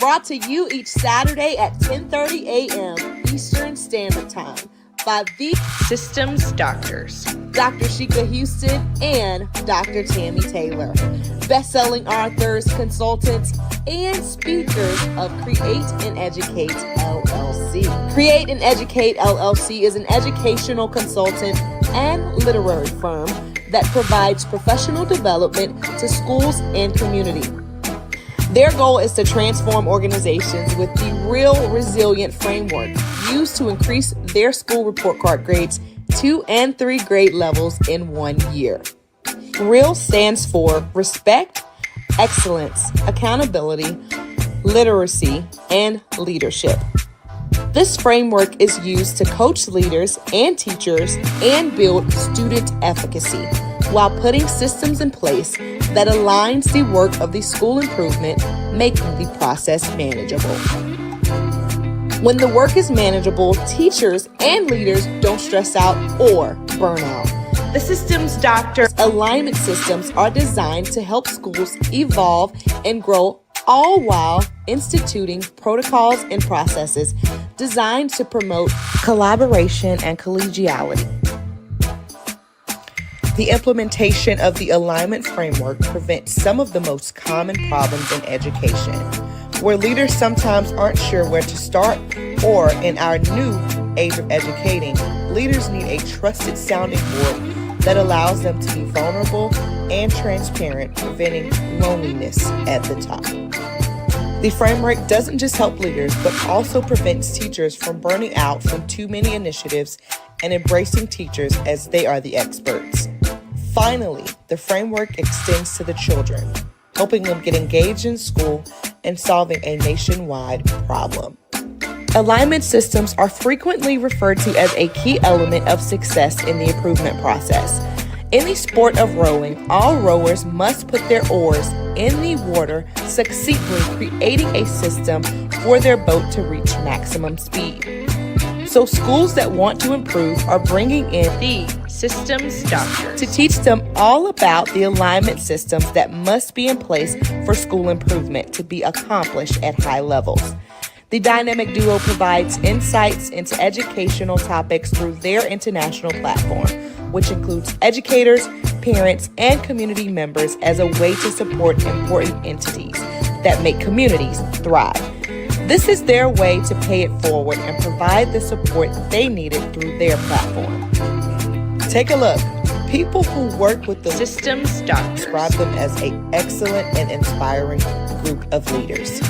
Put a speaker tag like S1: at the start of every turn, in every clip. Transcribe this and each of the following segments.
S1: Brought to you each Saturday at 10:30 a.m. Eastern Standard Time by the
S2: Systems Doctors,
S1: Dr. Sheikah Houston and Dr. Tammy Taylor, best-selling authors, consultants, and speakers of Create and Educate LLC. Create and Educate LLC is an educational consultant and literary firm that provides professional development to schools and community. Their goal is to transform organizations with the REAL Resilient framework used to increase their school report card grades 2 and 3 grade levels in 1 year. REAL stands for Respect, Excellence, Accountability, Literacy, and Leadership. This framework is used to coach leaders and teachers and build student efficacy while putting systems in place that aligns the work of the school improvement, making the process manageable. When the work is manageable, teachers and leaders don't stress out or burn out.
S2: the Systems Doctor.
S1: Alignment systems are designed to help schools evolve and grow, all while instituting protocols and processes designed to promote collaboration and collegiality. The implementation of the alignment framework prevents some of the most common problems in education, where leaders sometimes aren't sure where to start, or in our new age of educating, leaders need a trusted sounding board that allows them to be vulnerable and transparent, preventing loneliness at the top. The framework doesn't just help leaders, but also prevents teachers from burning out from too many initiatives and embracing teachers as they are the experts. Finally, the framework extends to the children, helping them get engaged in school and solving a nationwide problem. Alignment systems are frequently referred to as a key element of success in the improvement process. In the sport of rowing, all rowers must put their oars in the water, succinctly creating a system for their boat to reach maximum speed. So schools that want to improve are bringing in
S2: The Systems Doctors
S1: to teach them all about the alignment systems that must be in place for school improvement to be accomplished at high levels. The dynamic duo provides insights into educational topics through their international platform, which includes educators, parents, and community members as a way to support important entities that make communities thrive. This is their way to pay it forward and provide the support they needed through their platform. Take a look. People who work with the
S2: Systems Doctors
S1: describe them as an excellent and inspiring group of leaders.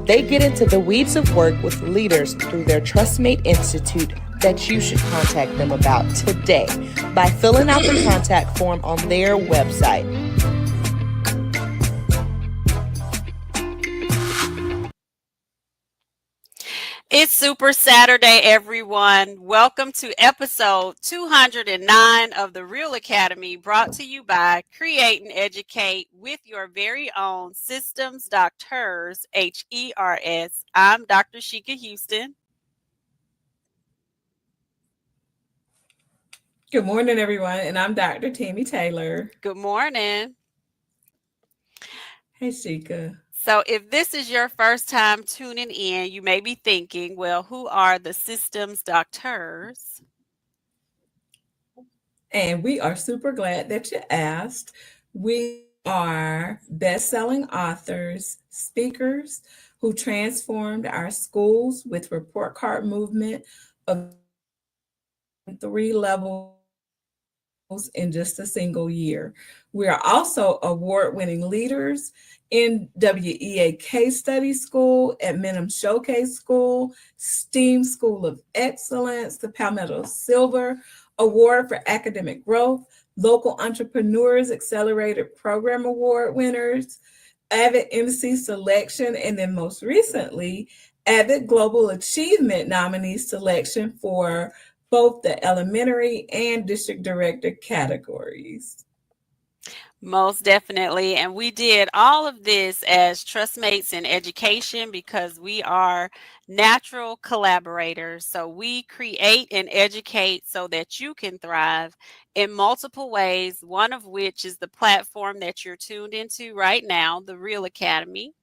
S1: They get into the weeds of work with leaders through their TrustMate Institute that you should contact them about today by filling out the contact form on their website.
S3: It's Super Saturday, everyone. Welcome to episode 209 of the REAL Academy, brought to you by Create and Educate with your very own Systems Doctors, HERS. I'm Dr. Sheikah Houston.
S4: Good morning, everyone, and I'm Dr. Tammy Taylor.
S3: Good morning.
S4: Hey, Sheikah.
S3: So if this is your first time tuning in, you may be thinking, well, who are the Systems Doctors?
S4: And we are super glad that you asked. We are best-selling authors, speakers who transformed our schools with report card movement of 3 levels in just a single year. We are also award-winning leaders in WEA Case Study School, Adminum Showcase School, STEAM School of Excellence, the Palmetto Silver Award for Academic Growth, Local Entrepreneurs Accelerated Program Award winners, Avid MC Selection, and then most recently, Avid Global Achievement nominee selection for both the elementary and district director categories.
S3: Most definitely. And we did all of this as trustmates in education because we are natural collaborators. So we create and educate so that you can thrive in multiple ways, one of which is the platform that you're tuned into right now, the Real Academy.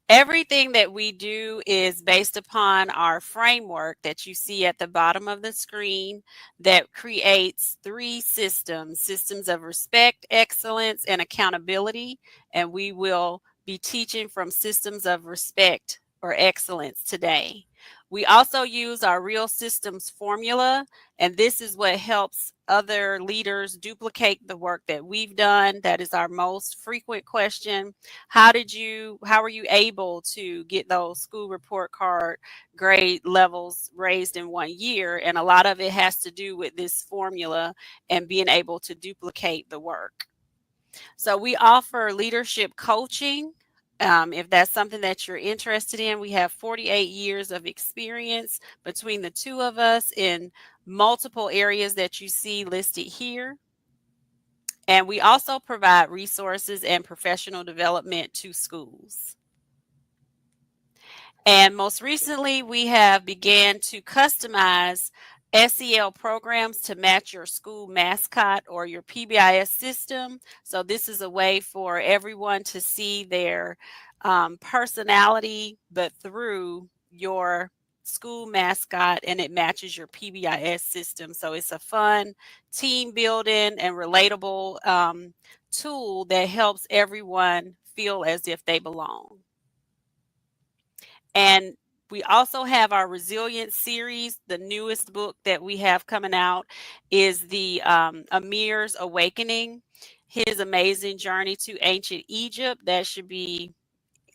S3: Everything that we do is based upon our framework that you see at the bottom of the screen that creates three systems of respect, excellence, and accountability. And we will be teaching from systems of respect or excellence today. We also use our real systems formula, and this is what helps other leaders duplicate the work that we've done. That is our most frequent question. How were you able to get those school report card grade levels raised in 1 year? And a lot of it has to do with this formula and being able to duplicate the work. So we offer leadership coaching. If that's something that you're interested in, we have 48 years of experience between the two of us in multiple areas that you see listed here. And we also provide resources and professional development to schools. And most recently, we have began to customize SEL programs to match your school mascot or your PBIS system. So this is a way for everyone to see their personality, but through your school mascot, and it matches your PBIS system. So it's a fun team building and relatable tool that helps everyone feel as if they belong. And we also have our resilience series. The newest book that we have coming out is the Amir's Awakening, his amazing journey to ancient Egypt. That should be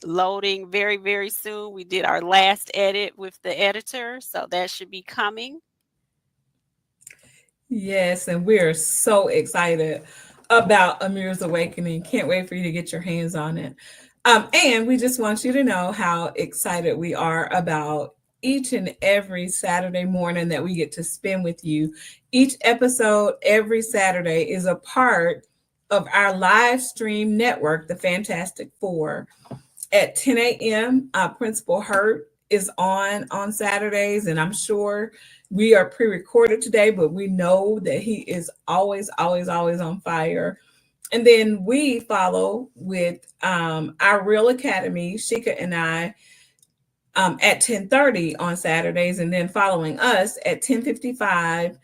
S3: loading very, very soon. We did our last edit with the editor, so that should be coming.
S4: Yes, and we're so excited about Amir's Awakening. Can't wait for you to get your hands on it. And we just want you to know how excited we are about each and every Saturday morning that we get to spend with you. Each episode every Saturday is a part of our live stream network, the Fantastic Four. At 10 a.m., Principal Hurt is on Saturdays, and I'm sure we are pre-recorded today, but we know that he is always, always, always on fire. And then we follow with our Real Academy, Shika and I, at 10:30 on Saturdays, and then following us at 10:55,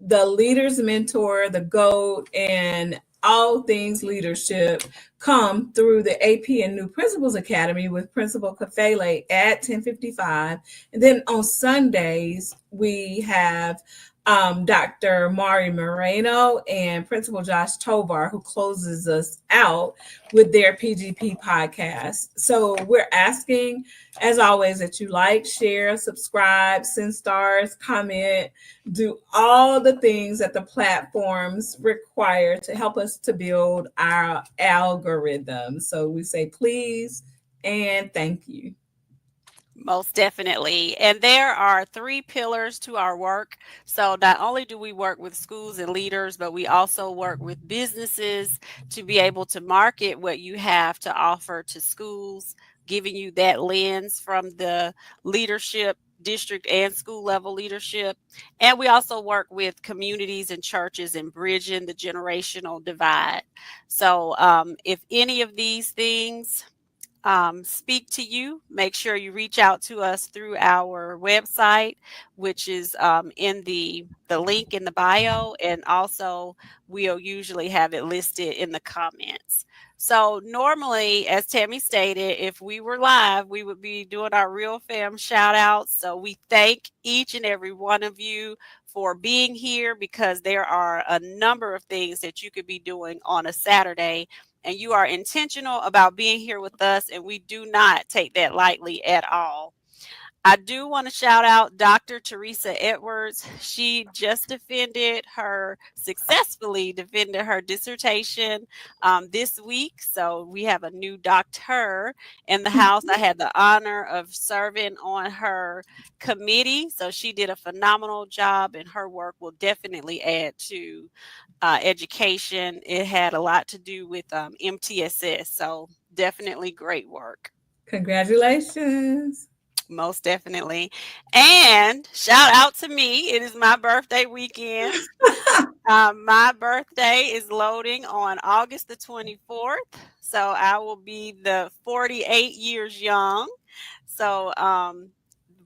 S4: the Leader's Mentor, the GOAT, and all things leadership come through the AP and New Principals Academy with Principal Kafele at 10:55. And then on Sundays, we have Dr. Mari Moreno and Principal Josh Tovar, who closes us out with their PGP podcast. So we're asking, as always, that you like, share, subscribe, send stars, comment, do all the things that the platforms require to help us to build our algorithm. So we say please and thank you.
S3: Most definitely. And there are three pillars to our work. So not only do we work with schools and leaders, but we also work with businesses to be able to market what you have to offer to schools, giving you that lens from the leadership, district and school level leadership. And we also work with communities and churches and bridging the generational divide. So if any of these things speak to you, make sure you reach out to us through our website, which is in the link in the bio, and also we'll usually have it listed in the comments. So normally, as Tammy stated, if we were live, we would be doing our Real Fam shout outs. So we thank each and every one of you for being here, because there are a number of things that you could be doing on a Saturday, and you are intentional about being here with us, and we do not take that lightly at all. I do want to shout out Dr. Teresa Edwards. She just successfully defended her dissertation this week. So we have a new doctor in the house. I had the honor of serving on her committee. So she did a phenomenal job, and her work will definitely add to education. It had a lot to do with MTSS. So definitely great work.
S4: Congratulations.
S3: Most definitely. And shout out to me. It is my birthday weekend. My birthday is loading on August the 24th. So I will be the 48 years young. So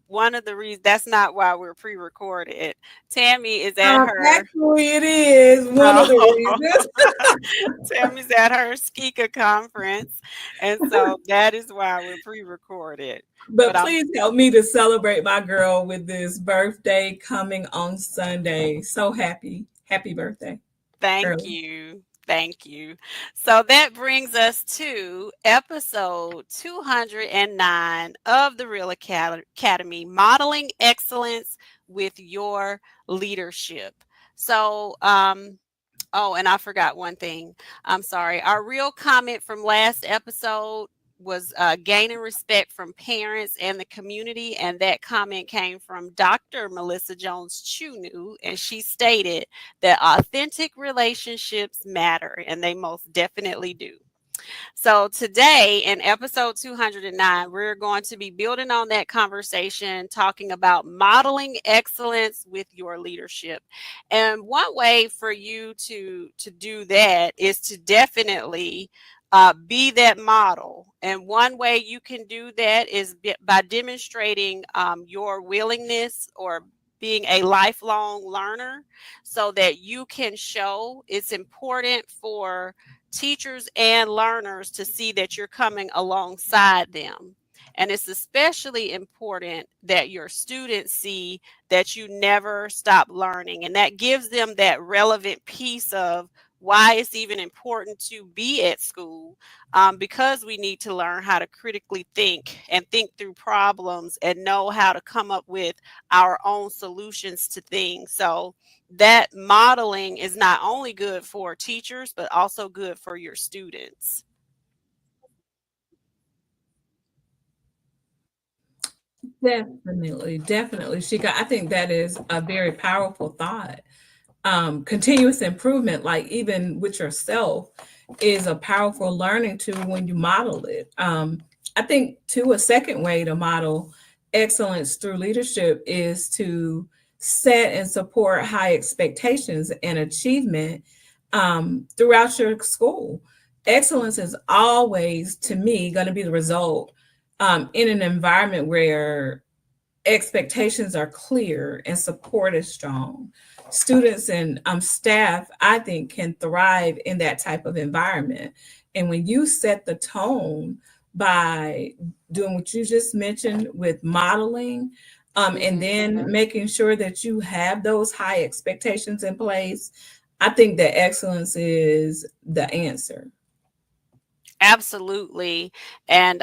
S3: one of the reasons, that's not why we're pre-recorded. Tammy is at her.
S4: Actually, it is one of the reasons.
S3: Tammy's at her Skika conference. And so that is why we're pre-recorded.
S4: But please help me to celebrate my girl with this birthday coming on Sunday. So happy. Happy birthday.
S3: Thank you. Thank you. So that brings us to episode 209 of the Real Academy, Modeling Excellence with Your Leadership. So, oh, and I forgot one thing. I'm sorry. Our real comment from last episode was gaining respect from parents and the community. And that comment came from Dr. Melissa Jones Chunu. And she stated that authentic relationships matter, and they most definitely do. So today in episode 209, we're going to be building on that conversation, talking about modeling excellence with your leadership. And one way for you to do that is to definitely be that model. And one way you can do that is by demonstrating your willingness or being a lifelong learner, so that you can show it's important for teachers and learners to see that you're coming alongside them. And it's especially important that your students see that you never stop learning. And that gives them that relevant piece of why it's even important to be at school, because we need to learn how to critically think and think through problems and know how to come up with our own solutions to things. So that modeling is not only good for teachers, but also good for your students.
S4: Definitely, definitely, Shika. I think that is a very powerful thought. Continuous improvement, like even with yourself, is a powerful learning tool when you model it. I think, too, a second way to model excellence through leadership is to set and support high expectations and achievement throughout your school. Excellence is always, to me, going to be the result in an environment where expectations are clear and support is strong. Students and staff, I think, can thrive in that type of environment. And when you set the tone by doing what you just mentioned with modeling, and then making sure that you have those high expectations in place, I think that excellence is the answer.
S3: Absolutely. And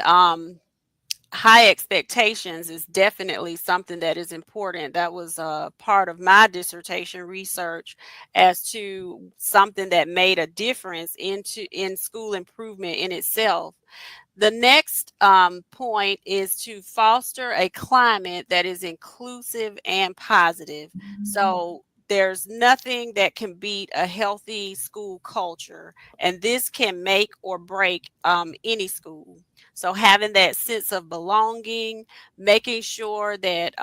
S3: high expectations is definitely something that is important. That was part of my dissertation research as to something that made a difference in school improvement in itself. The next point is to foster a climate that is inclusive and positive. So there's nothing that can beat a healthy school culture, and this can make or break any school. So having that sense of belonging, making sure that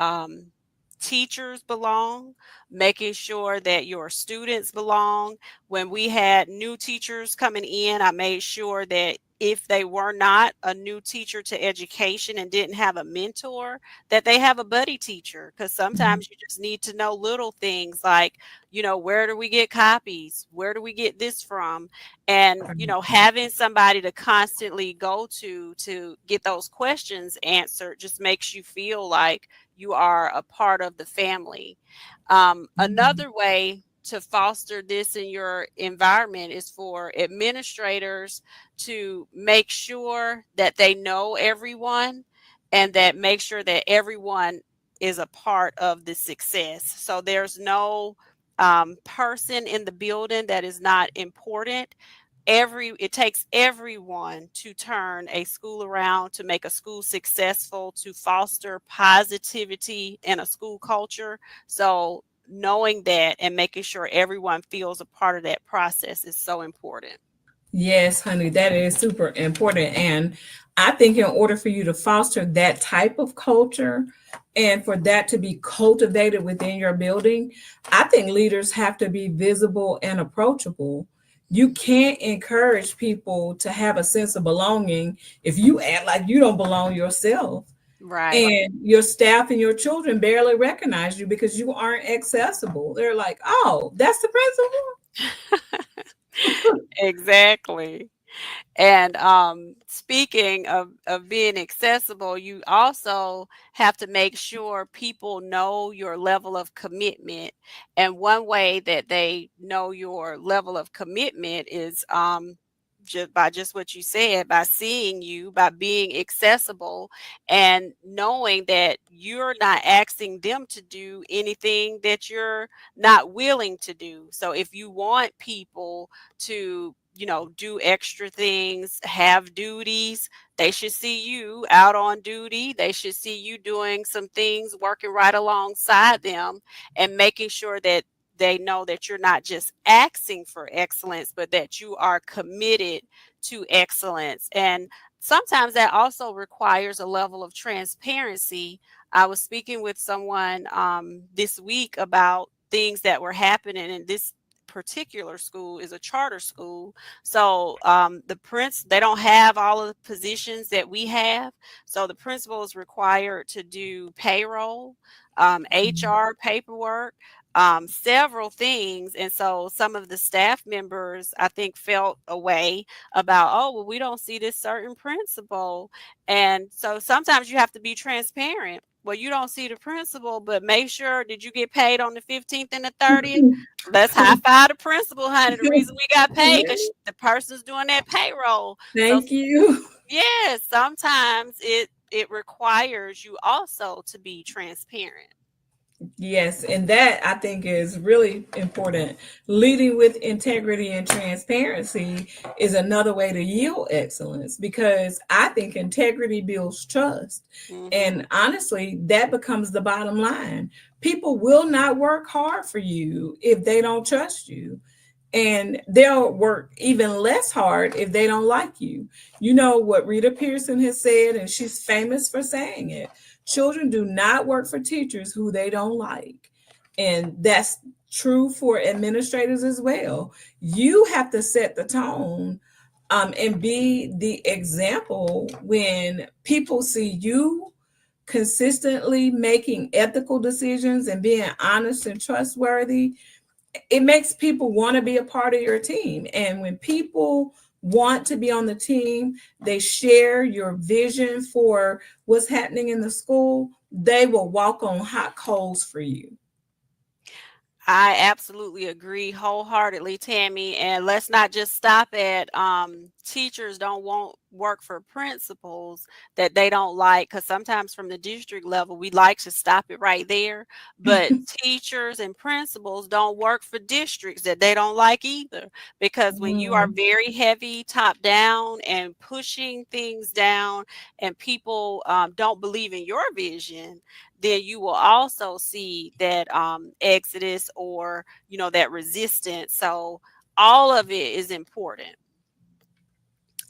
S3: teachers belong, making sure that your students belong. When we had new teachers coming in, I made sure that if they were not a new teacher to education and didn't have a mentor, that they have a buddy teacher, because sometimes you just need to know little things like, where do we get copies? Where do we get this from? And, having somebody to constantly go to get those questions answered just makes you feel like you are a part of the family. Another way to foster this in your environment is for administrators to make sure that they know everyone and that make sure that everyone is a part of the success. So there's no person in the building that is not important. It takes everyone to turn a school around, to make a school successful, to foster positivity in a school culture. So knowing that and making sure everyone feels a part of that process is so important.
S4: Yes, honey, that is super important. And I think in order for you to foster that type of culture and for that to be cultivated within your building, I think leaders have to be visible and approachable. You can't encourage people to have a sense of belonging if you act like you don't belong yourself.
S3: Right.
S4: And your staff and your children barely recognize you because you aren't accessible. They're like, oh, that's the principal.
S3: Exactly. And speaking of being accessible, you also have to make sure people know your level of commitment. And one way that they know your level of commitment is just what you said, by seeing you, by being accessible, and knowing that you're not asking them to do anything that you're not willing to do. So if you want people to, do extra things, have duties, they should see you out on duty. They should see you doing some things, working right alongside them, and making sure that they know that you're not just asking for excellence, but that you are committed to excellence. And sometimes that also requires a level of transparency. I was speaking with someone this week about things that were happening in this particular school. Is a charter school. So they don't have all of the positions that we have. So the principal is required to do payroll, HR paperwork, several things. And so some of the staff members, I think, felt a way about, oh, well, we don't see this certain principal. And so sometimes you have to be transparent. Well, you don't see the principal, but make sure, did you get paid on the 15th and the 30th? Let's high five the principal, honey. The reason we got paid because the person's doing that payroll. So
S4: Thank you.
S3: yes, sometimes it requires you also to be transparent.
S4: Yes, and that I think is really important. Leading with integrity and transparency is another way to yield excellence because I think integrity builds trust.
S3: Hmm.
S4: And honestly, that becomes the bottom line. People will not work hard for you if they don't trust you. And they'll work even less hard if they don't like you. You know what Rita Pearson has said, and she's famous for saying it: children do not work for teachers who they don't like. And that's true for administrators as well. You have to set the tone and be the example when people see you consistently making ethical decisions and being honest and trustworthy. It makes people want to be a part of your team. And when people want to be on the team, they share your vision for what's happening in the school, they will walk on hot coals for you.
S3: I absolutely agree wholeheartedly, Tammy. And let's not just stop at teachers don't want work for principals that they don't like, because sometimes from the district level, we like to stop it right there. But teachers and principals don't work for districts that they don't like either, because when you are
S4: Mm,
S3: very heavy top down and pushing things down, and people don't believe in your vision, then you will also see that exodus, or that resistance. So all of it is important.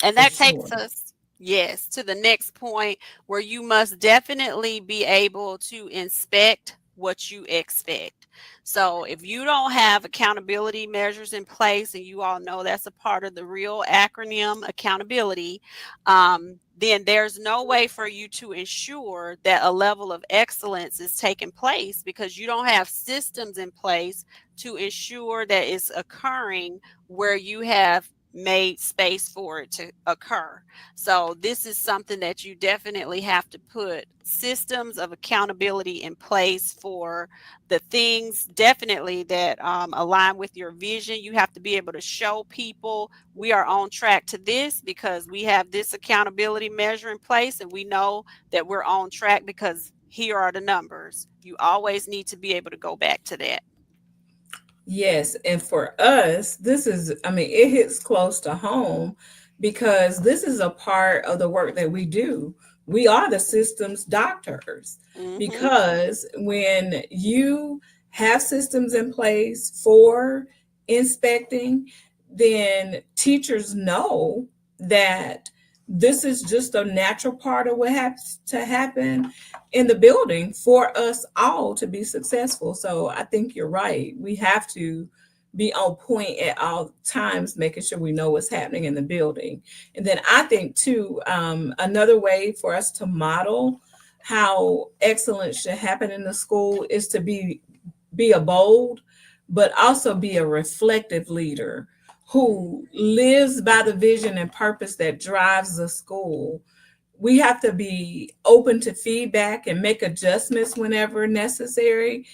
S3: And
S4: for
S3: that
S4: sure.
S3: takes us, yes, to the next point, where you must definitely be able to inspect what you expect. So if you don't have accountability measures in place, and you all know that's a part of the REAL acronym, accountability, then there's no way for you to ensure that a level of excellence is taking place, because you don't have systems in place to ensure that it's occurring where you have made space for it to occur. So this is something that you definitely have to put systems of accountability in place for the things definitely that align with your vision. You have to be able to show people we are on track to this because we have this accountability measure in place, and we know that we're on track because here are the numbers. You always need to be able to go back to that.
S4: Yes, and for us, this is, I mean, it hits close to home because this is a part of the work that we do. We are the systems doctors
S3: Hmm.
S4: because when you have systems in place for inspecting, then teachers know that this is just a natural part of what has to happen in the building for us all to be successful. So I think you're right. We have to be on point at all times, making sure we know what's happening in the building. And then I think too, another way for us to model how excellence should happen in the school is to be a bold, but also be a reflective leader who lives by the vision and purpose that drives the school. We have to be open to feedback and make adjustments whenever necessary.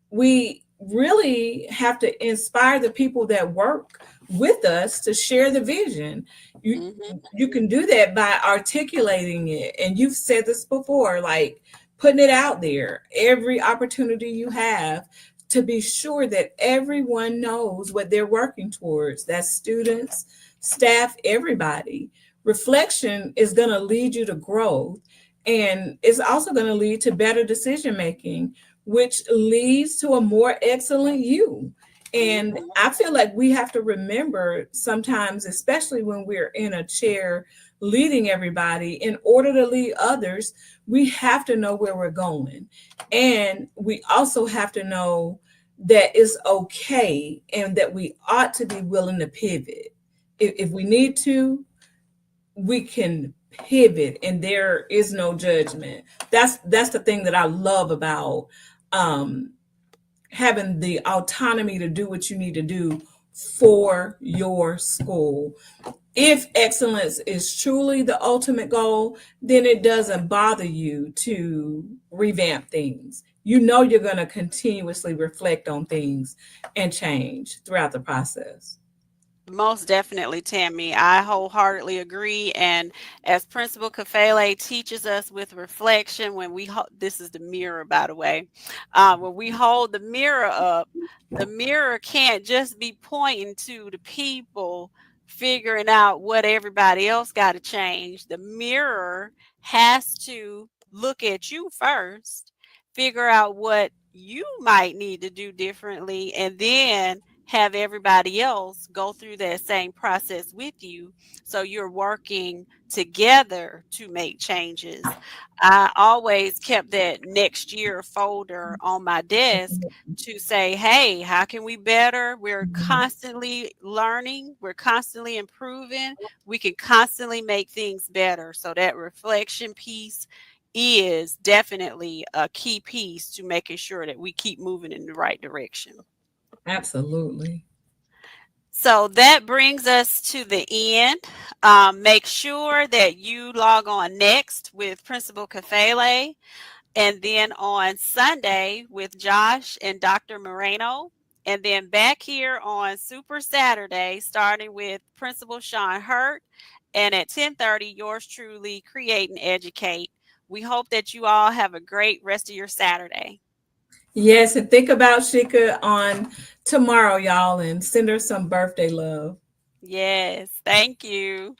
S4: We really have to inspire the people that work with us to share the vision. You
S3: Hmm.
S4: you can do that by articulating it. And you've said this before, like putting it out there every opportunity you have to be sure that everyone knows what they're working towards. That's students, staff, everybody. Reflection is going to lead you to growth, and it's also going to lead to better decision making, which leads to a more excellent you. And
S3: Hmm.
S4: I feel like we have to remember sometimes, especially when we're in a chair leading everybody, in order to lead others, we have to know where we're going. And we also have to know that it's okay and that we ought to be willing to pivot. If we need to, we can pivot and there is no judgment. That's the thing that I love about um having the autonomy to do what you need to do for your school. If excellence is truly the ultimate goal, then it doesn't bother you to revamp things. You know you're going to continuously reflect on things and change throughout the process.
S3: Most definitely, Tammy. I wholeheartedly agree. And as Principal Kafele teaches us with reflection, when this is the mirror, by the way, when we hold the mirror up, the mirror can't just be pointing to the people figuring out what everybody else got to change. The mirror has to look at you first, figure out what you might need to do differently, and then have everybody else go through that same process with you, so you're working together to make changes. I always kept that next year folder on my desk to say, hey, how can we better? We're constantly learning, we're constantly improving, we can constantly make things better. So that reflection piece is definitely a key piece to making sure that we keep moving in the right direction.
S4: Absolutely.
S3: So that brings us to the end. Make sure that you log on next with Principal Kafele, and then on Sunday with Josh and Dr. Moreno, and then back here on Super Saturday, starting with Principal Sean Hurt, and at 10:30, yours truly, Create and Educate. We hope that you all have a great rest of your Saturday.
S4: Yes, and think about Shika on tomorrow, y'all, and send her some birthday love.
S3: Yes, thank you.